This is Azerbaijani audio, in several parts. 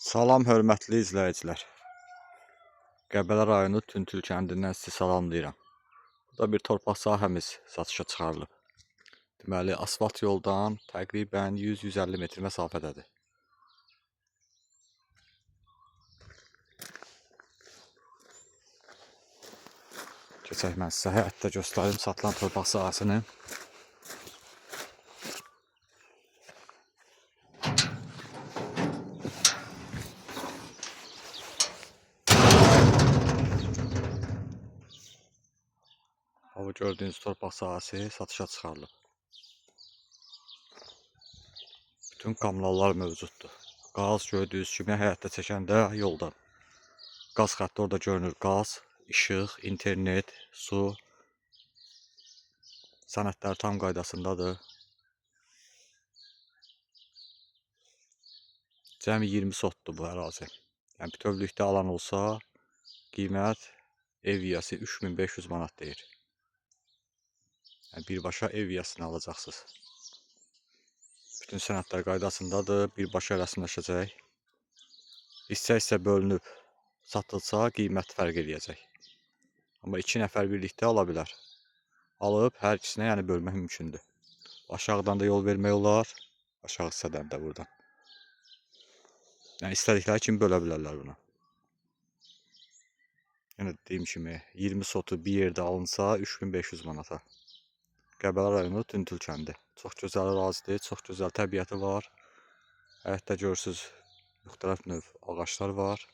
Salam hörmətli izləyicilər. Qəbələ rayonu Tüntül kəndindən sizi salamlayıram. Burada bir torpaq sahəmiz satışa çıxarılıb. Deməli, asfalt yoldan təqribən 100-150 metr məsafədədir. Keçək mən sizə həyətdə göstərim satılan torpaq sahəsini. Bu gördüyünüz torpaq sahəsi satışa çıxarılıb. Bütün kommunallar mövcuddur. Qaz gördüyünüz kimi həyətdə çəkəndə yoldan. Qaz xətti orada görünür. Qaz, işıq, internet, su. Sənədlər tam qaydasındadır. Cəmi 20 sotdur bu ərazi. Yəni bütövlükdə alan olsa, qiymət ev yiyəsi 3500 manat deyir. Yəni birbaşa ev yiyəsini alacaqsınız. Bütün sənədlər qaydasındadır, birbaşa rəsmiləşəcək. Hissə bölünüb satılsa qiymət fərq eləyəcək. Amma 2 nəfər birlikdə ala bilər. Alıb hər ikisinə yəni bölmək mümkündür. Aşağıdan da yol vermək olar, aşağı hissədən də buradan. Yəni istədikləri kimi bölə bilərlər bunu. Yəni dediyim kimi 20 sotu bir yerdə alınsa 3500 manata. Qəbələ rayonu Tüntül kəndi. Çox gözəl ərazidir, çox gözəl təbiəti var. Həyətdə görürsünüz müxtəlif növ ağaclar var.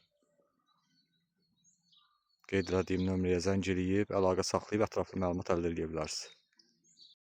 Qeyd etdiyim nömrəyə zəng eləyib, əlaqə saxlayıb ətraflı məlumat əldə edə bilərsiniz.